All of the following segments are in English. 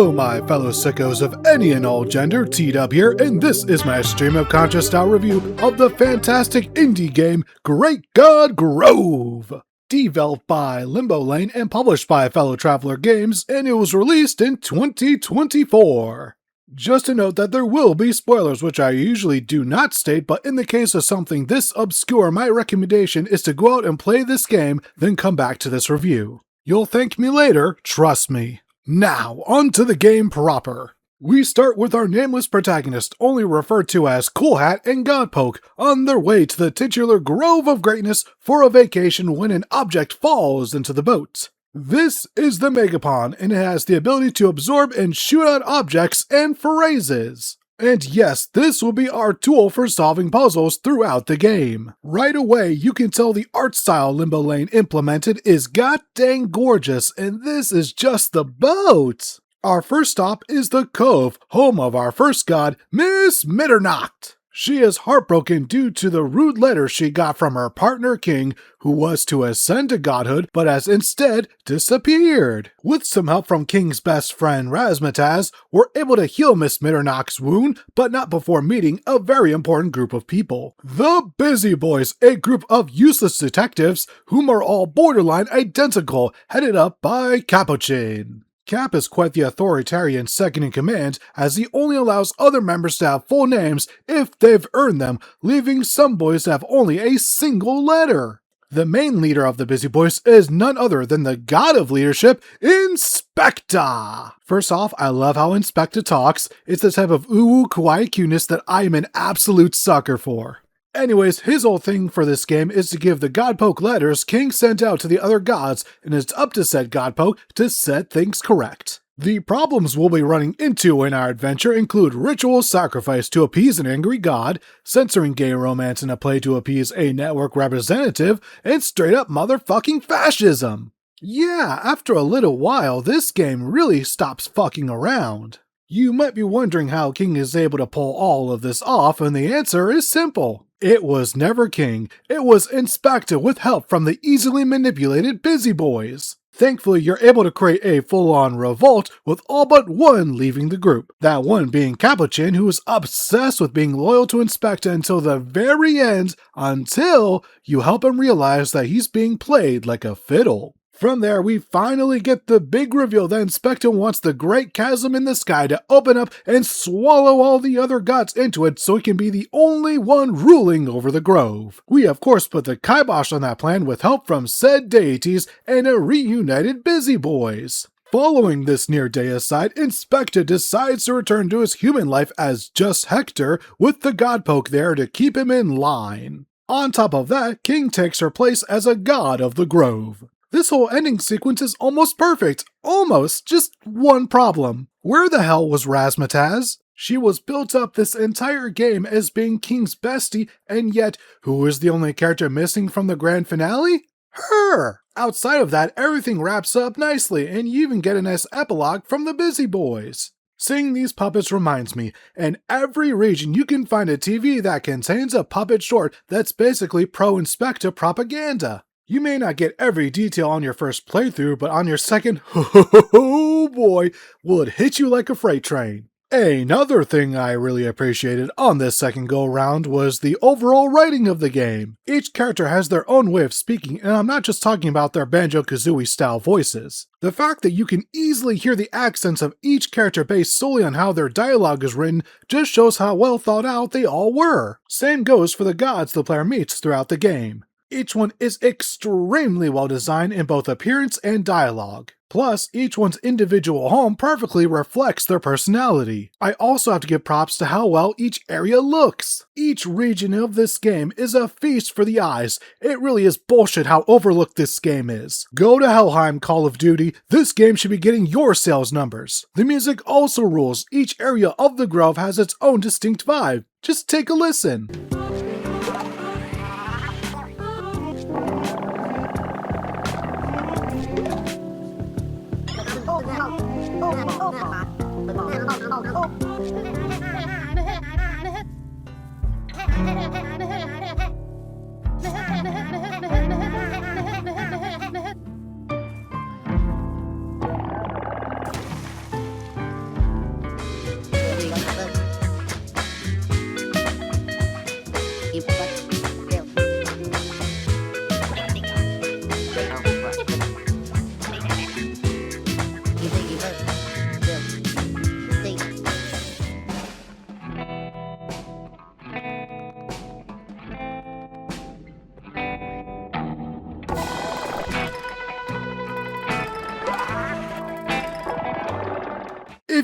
Hello my fellow sickos of any and all gender, T-Dub here, and this is my stream of conscious style review of the fantastic indie game Great God Grove! Developed by Limbo Lane and published by Fellow Traveler Games, and it was released in 2024. Just to note that there will be spoilers, which I usually do not state, but in the case of something this obscure, my recommendation is to go out and play this game, then come back to this review. You'll thank me later, trust me. Now, on to the game proper. We start with our nameless protagonist, only referred to as Cool Hat and Godpoke, on their way to the titular Grove of Greatness for a vacation when an object falls into the boat. This is the Megapon, and it has the ability to absorb and shoot out objects and phrases. And yes, this will be our tool for solving puzzles throughout the game. Right away, you can tell the art style Limbo Lane implemented is goddamn gorgeous, and this is just the boat! Our first stop is the Cove, home of our first god, Miss Mitternacht. She is heartbroken due to the rude letter she got from her partner King, who was to ascend to godhood but has instead disappeared. With some help from King's best friend Razmataz, we're able to heal Miss Mitternacht's wound, but not before meeting a very important group of people. The Busy Boys, a group of useless detectives whom are all borderline identical, headed up by Capuchin. Cap is quite the authoritarian second-in-command, as he only allows other members to have full names if they've earned them, leaving some boys to have only a single letter. The main leader of the Busy Boys is none other than the god of leadership, Inspector! First off, I love how Inspector talks. It's the type of ooh-woo kawaii cuteness that I am an absolute sucker for. Anyways, his whole thing for this game is to give the Godpoke letters King sent out to the other gods, and it's up to said Godpoke to set things correct. The problems we'll be running into in our adventure include ritual sacrifice to appease an angry god, censoring gay romance in a play to appease a network representative, and straight up motherfucking fascism. Yeah, after a little while, this game really stops fucking around. You might be wondering how King is able to pull all of this off, and the answer is simple. It was never King, it was Inspector with help from the easily manipulated Busy Boys. Thankfully, you're able to create a full-on revolt with all but one leaving the group. That one being Capuchin, who is obsessed with being loyal to Inspector until the very end, until you help him realize that he's being played like a fiddle. From there, we finally get the big reveal that Inspector wants the great chasm in the sky to open up and swallow all the other gods into it so he can be the only one ruling over the Grove. We of course put the kibosh on that plan with help from said deities and a reunited Busy Boys. Following this near deicide, Inspector decides to return to his human life as just Hector, with the Godpoke there to keep him in line. On top of that, King takes her place as a god of the Grove. This whole ending sequence is almost perfect. Almost. Just one problem. Where the hell was Razmataz? She was built up this entire game as being King's bestie, and yet, who is the only character missing from the grand finale? Her! Outside of that, everything wraps up nicely, and you even get a nice epilogue from the Busy Boys. Seeing these puppets reminds me, in every region you can find a TV that contains a puppet short that's basically pro-Inspector propaganda. You may not get every detail on your first playthrough, but on your second, oh boy, will it hit you like a freight train. Another thing I really appreciated on this second go-around was the overall writing of the game. Each character has their own way of speaking, and I'm not just talking about their Banjo-Kazooie style voices. The fact that you can easily hear the accents of each character based solely on how their dialogue is written just shows how well thought out they all were. Same goes for the gods the player meets throughout the game. Each one is extremely well designed in both appearance and dialogue. Plus, each one's individual home perfectly reflects their personality. I also have to give props to how well each area looks. Each region of this game is a feast for the eyes. It really is bullshit how overlooked this game is. Go to Helheim, Call of Duty. This game should be getting your sales numbers. The music also rules. Each area of the Grove has its own distinct vibe. Just take a listen.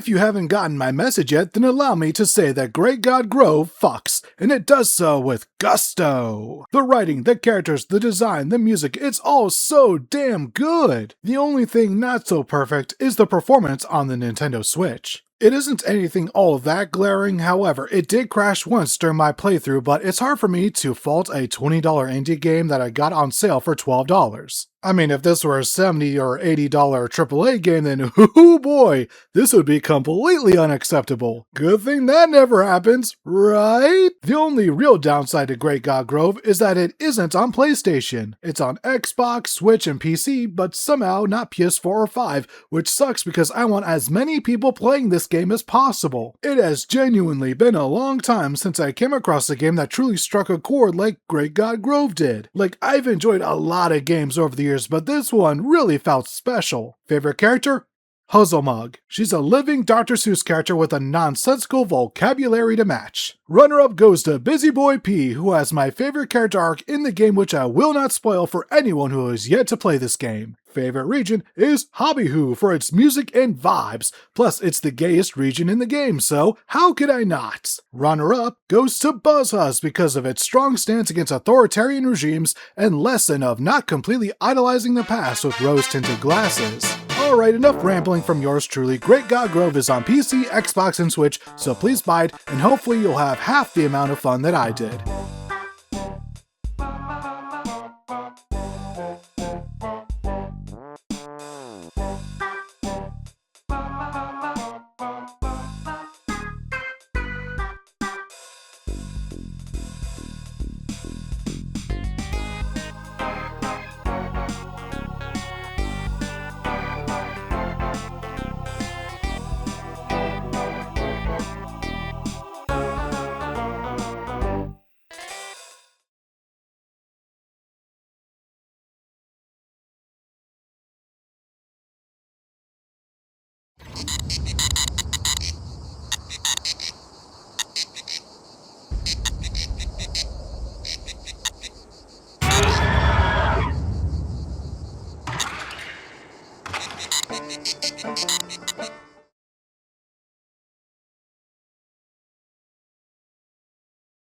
If you haven't gotten my message yet, then allow me to say that Great God Grove fucks, and it does so with gusto. The writing, the characters, the design, the music, it's all so damn good. The only thing not so perfect is the performance on the Nintendo Switch. It isn't anything all that glaring, however, it did crash once during my playthrough, but it's hard for me to fault a $20 indie game that I got on sale for $12. I mean, if this were a $70 or $80 AAA game, then oh boy, this would be completely unacceptable. Good thing that never happens, right? The only real downside to Great God Grove is that it isn't on PlayStation. It's on Xbox, Switch, and PC, but somehow not PS4 or 5, which sucks because I want as many people playing this game as possible. It has genuinely been a long time since I came across a game that truly struck a chord like Great God Grove did. Like, I've enjoyed a lot of games over the years, but this one really felt special. Favorite character? Huzzlemug. She's a living Dr. Seuss character with a nonsensical vocabulary to match. Runner-up goes to Busy Boy P, who has my favorite character arc in the game, which I will not spoil for anyone who has yet to play this game. Favorite region is Hobbyhoo for its music and vibes, plus it's the gayest region in the game, so how could I not? Runner-up goes to Buzzhuzz because of its strong stance against authoritarian regimes and lesson of not completely idolizing the past with rose-tinted glasses. Alright, enough rambling from yours truly. Great God Grove is on PC, Xbox, and Switch, so please buy it, and hopefully you'll have half the amount of fun that I did.